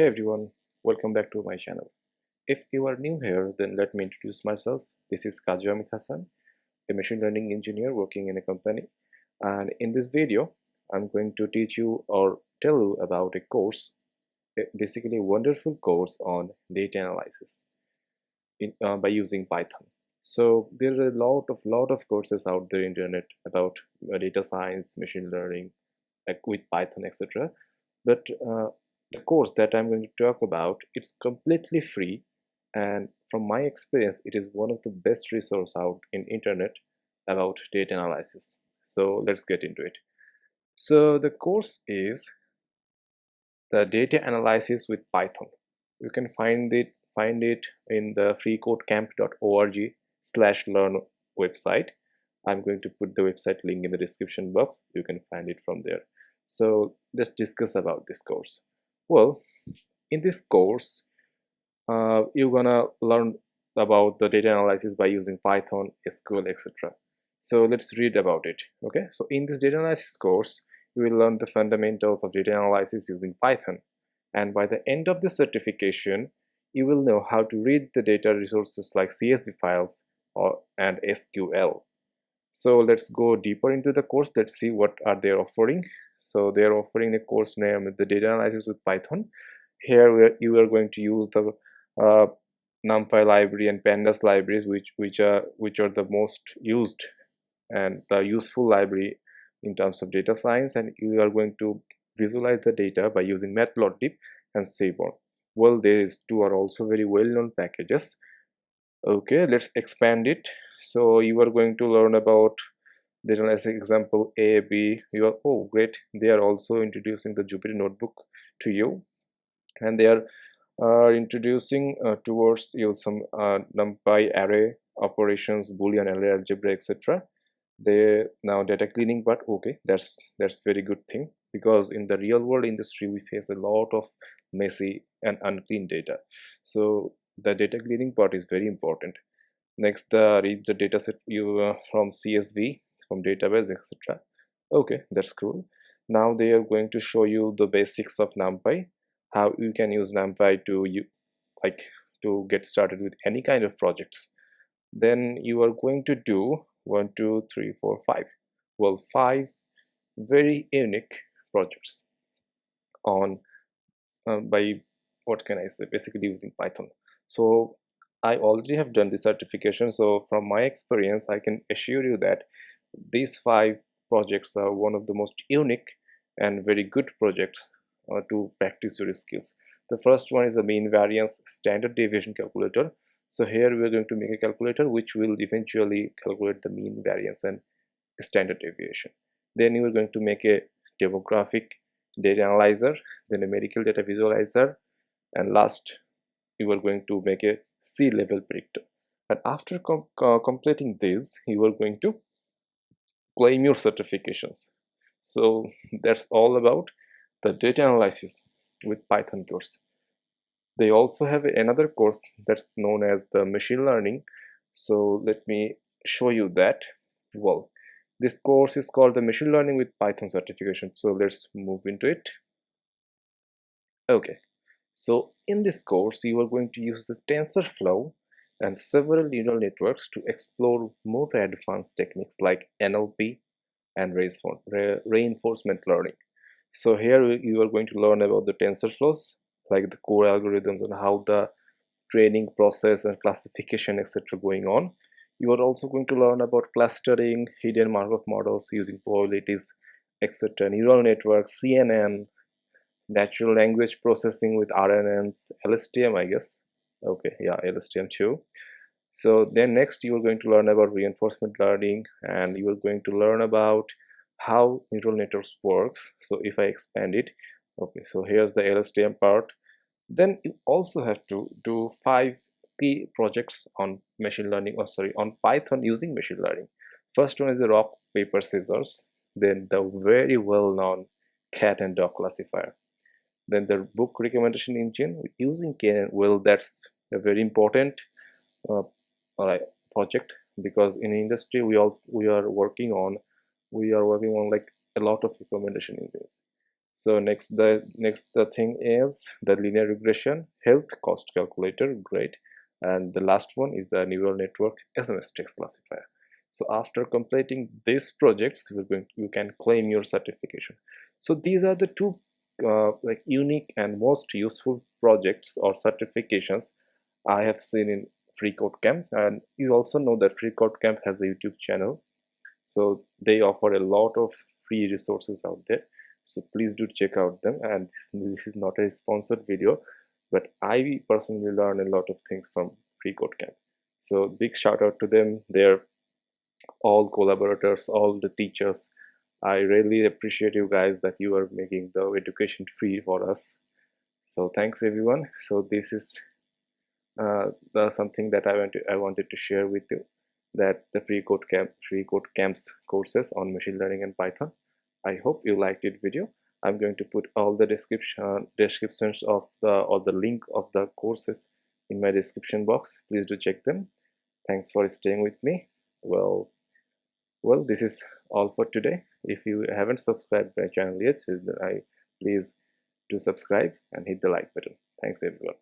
Hey everyone, welcome back to my channel. If you are new here, then let me introduce myself. This is Kaggle, a machine learning engineer working in a company. And in this video, I'm going to teach you or tell you about a course, basically a wonderful course on data analysis by using Python. So there are a lot of courses out there in the internet about data science, machine learning, like with Python, etc. But the course that I'm going to talk about, it's completely free, and from my experience, it is one of the best resource out in internet about data analysis. So let's get into it. So the course is the data analysis with Python. You can find it in the freeCodeCamp.org/learn website. I'm going to put the website link in the description box. You can find it from there. So let's discuss about this course. Well, in this course, you're gonna learn about the data analysis by using Python, SQL, etc. So let's read about it. Okay, so in this data analysis course, you will learn the fundamentals of data analysis using Python, and by the end of the certification, you will know how to read the data resources like CSV files and SQL. So let's go deeper into the course. Let's see what are they offering. So they are offering a course named the data analysis with Python. Here you are going to use the uh, NumPy library and pandas libraries, which are the most used and the useful library in terms of data science, and you are going to visualize the data by using matplotlib and Seaborn. Well, these two are also very well-known packages. Okay, let's expand it. So you are going to learn about data analysis example A, B. You are, oh great, they are also introducing the Jupyter notebook to you, and they are introducing towards you some NumPy array operations, Boolean array algebra, etc. They now data cleaning, but okay, that's very good thing, because in the real world industry we face a lot of messy and unclean data. So the data cleaning part is very important. Next, read the data set you from CSV, from database, etc. Okay, that's cool. Now they are going to show you the basics of NumPy, how you can use NumPy to to get started with any kind of projects. Then you are going to do 1, 2, 3, 4, 5. Well, 5 very unique projects on by, what can I say, basically using Python. So I already have done the certification, so from my experience I can assure you that these 5 projects are one of the most unique and very good projects to practice your skills. The first one is the mean variance standard deviation calculator. So here we are going to make a calculator which will eventually calculate the mean variance and standard deviation. Then you are going to make a demographic data analyzer, then a medical data visualizer, and last you are going to make a C-level predictor. And after completing this, you are going to claim your certifications. So that's all about the data analysis with Python course. They also have another course that's known as the machine learning. So let me show you that. Well, this course is called the machine learning with Python certification. So let's move into it. Okay, so in this course you are going to use the TensorFlow and several neural networks to explore more advanced techniques like NLP and reinforcement learning. So here you are going to learn about the TensorFlows, like the core algorithms and how the training process and classification, etc. going on. You are also going to learn about clustering, hidden Markov models using probabilities, etc. Neural networks, CNN, natural language processing with RNNs, LSTM, I guess. Okay, yeah, LSTM too. So then next you are going to learn about reinforcement learning, and you are going to learn about how neural networks works. So if I expand it, okay, so here's the LSTM part. Then you also have to do 5 key projects on machine learning, or sorry, on Python using machine learning. First one is the rock, paper, scissors. Then the very well-known cat and dog classifier. Then the book recommendation engine using KNN. Well, that's a very important uh, project, because in industry we are working on like a lot of recommendation engines. So the thing is the linear regression health cost calculator, great. And the last one is the neural network SMS text classifier. So after completing these projects, you can claim your certification. So these are the two like unique and most useful projects or certifications I have seen in freeCodeCamp. And you also know that freeCodeCamp has a YouTube channel, so they offer a lot of free resources out there. So please do check out them. And this is not a sponsored video, but I personally learn a lot of things from freeCodeCamp. So big shout out to them. They're all collaborators, all the teachers. I really appreciate you guys that you are making the education free for us. So thanks everyone. So this is something that I wanted to share with you, that the freeCodeCamp's courses on machine learning and Python. I hope you liked it video. I'm going to put all the descriptions of the link of the courses in my description box. Please do check them. Thanks for staying with me. Well, this is all for today. If you haven't subscribed my channel yet, please do subscribe and hit the like button. Thanks everyone.